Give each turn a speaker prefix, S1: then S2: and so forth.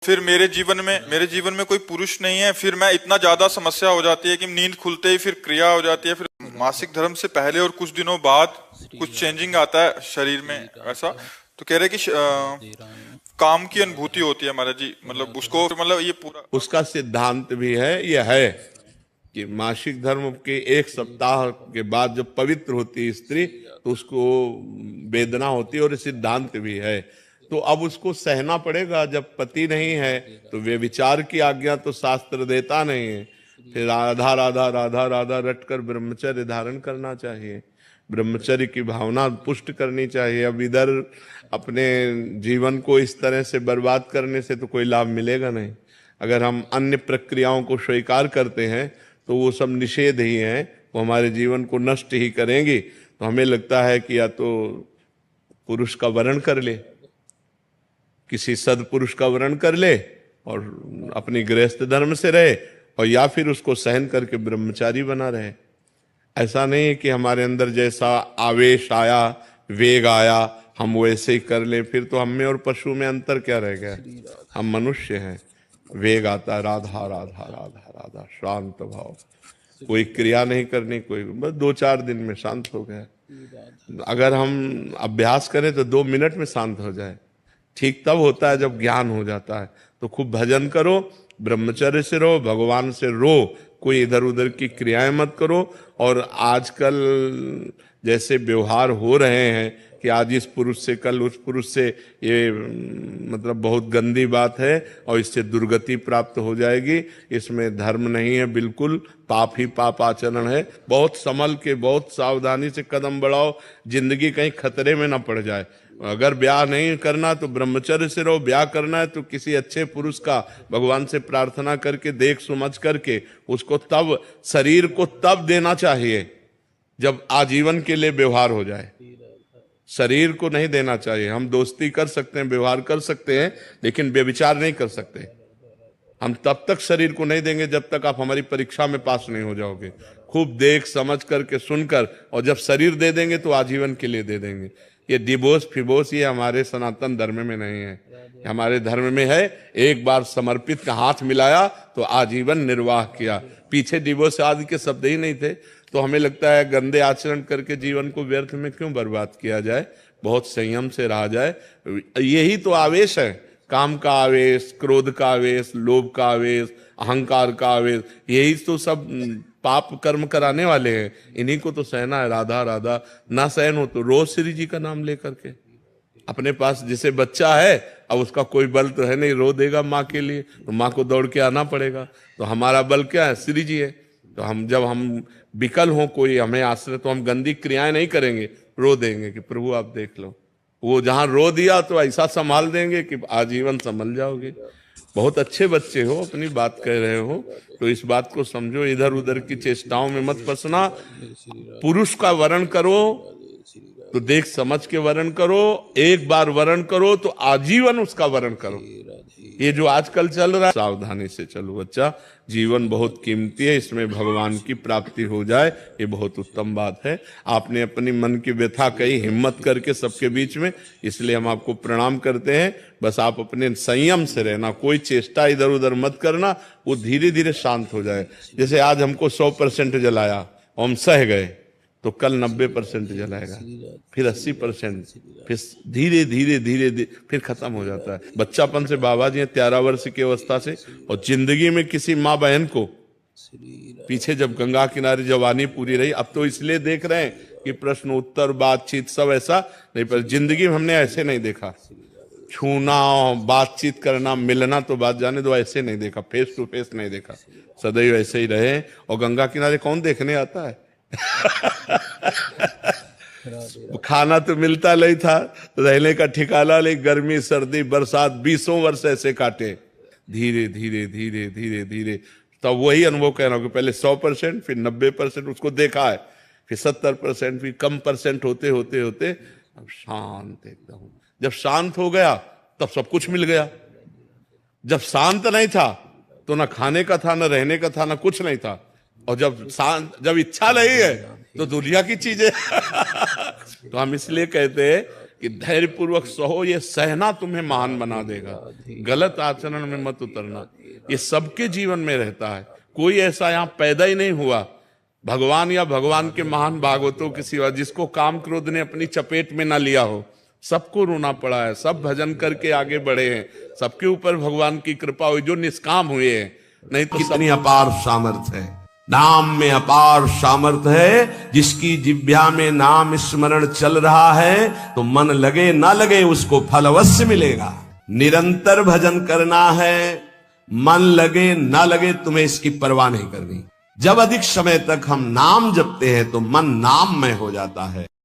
S1: फिर मेरे जीवन में कोई पुरुष नहीं है, फिर मैं इतना ज्यादा समस्या हो जाती है कि नींद खुलते ही फिर क्रिया हो जाती है। फिर मासिक धर्म से पहले और कुछ दिनों बाद कुछ चेंजिंग आता है शरीर में ऐसा। तो कह रहे कि काम की अनुभूति होती है महाराज जी, मतलब उसको मतलब ये पूरा
S2: उसका सिद्धांत भी है, यह है कि मासिक धर्म के एक सप्ताह के बाद जब पवित्र होती है स्त्री तो उसको वेदना होती है, और सिद्धांत भी है। तो अब उसको सहना पड़ेगा। जब पति नहीं है तो वे विचार की आज्ञा तो शास्त्र देता नहीं है। फिर राधा राधा राधा राधा रटकर ब्रह्मचर्य धारण करना चाहिए, ब्रह्मचर्य की भावना पुष्ट करनी चाहिए। अब इधर अपने जीवन को इस तरह से बर्बाद करने से तो कोई लाभ मिलेगा नहीं। अगर हम अन्य प्रक्रियाओं को स्वीकार करते हैं तो वो सब निषेध ही हैं, वो हमारे जीवन को नष्ट ही करेंगी। तो हमें लगता है कि या तो पुरुष का वरण कर ले, किसी सदपुरुष का वरण कर ले और अपनी गृहस्थ धर्म से रहे, और या फिर उसको सहन करके ब्रह्मचारी बना रहे। ऐसा नहीं है कि हमारे अंदर जैसा आवेश आया, वेग आया, हम वैसे ही कर ले। फिर तो हम में और पशु में अंतर क्या रह गया? हम मनुष्य हैं, वेग आता है, राधा राधा राधा राधा, शांत भाव, कोई क्रिया नहीं करनी, कोई बस 2-4 दिन में शांत हो गया। अगर हम अभ्यास करें तो 2 मिनट में शांत हो जाए। ठीक तब होता है जब ज्ञान हो जाता है। तो खूब भजन करो, ब्रह्मचर्य से रहो, भगवान से रो, कोई इधर उधर की क्रियाएं मत करो। और आजकल जैसे व्यवहार हो रहे हैं कि आज इस पुरुष से कल उस पुरुष से, ये मतलब बहुत गंदी बात है और इससे दुर्गति प्राप्त हो जाएगी। इसमें धर्म नहीं है, बिल्कुल पाप ही पाप आचरण है। बहुत संभल के, बहुत सावधानी से कदम बढ़ाओ, जिंदगी कहीं खतरे में ना पड़ जाए। अगर ब्याह नहीं करना तो ब्रह्मचर्य से रहो, ब्याह करना है तो किसी अच्छे पुरुष का भगवान से प्रार्थना करके, देख समझ करके उसको तब, शरीर को तब देना चाहिए जब आजीवन के लिए व्यवहार हो जाए। शरीर को नहीं देना चाहिए। हम दोस्ती कर सकते हैं, व्यवहार कर सकते हैं, लेकिन व्यभिचार नहीं कर सकते। हम तब तक शरीर को नहीं देंगे जब तक आप हमारी परीक्षा में पास नहीं हो जाओगे। खूब देख समझ करके, सुनकर, और जब शरीर दे देंगे तो आजीवन के लिए दे देंगे। ये डिवोर्स फिवोर्स ये हमारे सनातन धर्म में नहीं है। हमारे धर्म में है, एक बार समर्पित का हाथ मिलाया तो आजीवन निर्वाह किया। पीछे डिवोर्स आदि के शब्द ही नहीं थे। तो हमें लगता है गंदे आचरण करके जीवन को व्यर्थ में क्यों बर्बाद किया जाए, बहुत संयम से रहा जाए। यही तो आवेश है, काम का आवेश, क्रोध का आवेश, लोभ का आवेश, अहंकार का आवेश, यही तो सब पाप कर्म कराने वाले हैं। इन्हीं को तो सहना है। राधा राधा ना सहन हो तो रोज श्री जी का नाम लेकर के, अपने पास जैसे बच्चा है, अब उसका कोई बल तो है नहीं, रो देगा माँ के लिए तो माँ को दौड़ के आना पड़ेगा। तो हमारा बल क्या है? श्री जी है। तो हम जब हम विकल हो, कोई हमें आश्रय, तो हम गंदी क्रियाएं नहीं करेंगे, रो देंगे कि प्रभु आप देख लो। वो जहां रो दिया तो ऐसा संभाल देंगे कि आजीवन संभल जाओगे। बहुत अच्छे बच्चे हो, अपनी बात कह रहे हो तो इस बात को समझो, इधर उधर की चेष्टाओं में मत फंसना। पुरुष का वरण करो तो देख समझ के वरण करो, एक बार वरण करो तो आजीवन उसका वरण करो। ये जो आजकल चल रहा है, सावधानी से चलो बच्चा, जीवन बहुत कीमती है, इसमें भगवान की प्राप्ति हो जाए, ये बहुत उत्तम बात है। आपने अपनी मन की व्यथा कही हिम्मत करके सबके बीच में, इसलिए हम आपको प्रणाम करते हैं। बस आप अपने संयम से रहना, कोई चेष्टा इधर उधर मत करना, वो धीरे धीरे शांत हो जाए। जैसे आज हमको 100% जलाया, हम सह गए, तो कल 90% जलाएगा, फिर 80%, फिर धीरे धीरे धीरे धीरे फिर खत्म हो जाता है। बच्चापन से बाबा जी 13 वर्ष की अवस्था से, और जिंदगी में किसी माँ बहन को, पीछे जब गंगा किनारे जवानी पूरी रही, अब तो इसलिए देख रहे हैं कि प्रश्न उत्तर बातचीत सब ऐसा नहीं, पर जिंदगी में हमने ऐसे नहीं देखा। छूना, बातचीत करना, मिलना तो बात जाने दो, ऐसे नहीं देखा, फेस टू फेस नहीं देखा, सदैव ऐसे ही रहे। और गंगा किनारे कौन देखने आता है? खाना तो मिलता नहीं था, रहने का ठिकाना नहीं, गर्मी सर्दी बरसात 20 वर्ष ऐसे काटे, धीरे धीरे धीरे धीरे धीरे। तब वही अनुभव कह रहा हूं कि पहले 100%, फिर 90% उसको देखा है, फिर 70%, फिर कम परसेंट होते होते होते अब शांत एकदम। जब शांत हो गया तब सब कुछ मिल गया। जब शांत नहीं था तो ना खाने का था, ना रहने का था, ना कुछ नहीं था। और जब इच्छा नहीं है तो दुनिया की चीजें तो हम इसलिए कहते हैं कि कि धैर्य पूर्वक सहो, ये सहना तुम्हें महान बना देगा। गलत आचरण में मत उतरना, ये सबके जीवन में रहता है। कोई ऐसा यहाँ पैदा ही नहीं हुआ भगवान या भगवान के महान भागवतों के सिवा जिसको काम क्रोध ने अपनी चपेट में ना लिया हो। सबको रोना पड़ा है, सब भजन करके आगे बढ़े हैं, सबके ऊपर भगवान की कृपा हुई जो निष्काम हुए हैं। नहीं तो
S3: कितनी अपार सामर्थ्य है, नाम में अपार सामर्थ्य है। जिसकी जिह्वा में नाम स्मरण चल रहा है तो मन लगे ना लगे उसको फल अवश्य मिलेगा। निरंतर भजन करना है, मन लगे ना लगे तुम्हें इसकी परवाह नहीं करनी। जब अधिक समय तक हम नाम जपते हैं तो मन नाम में हो जाता है।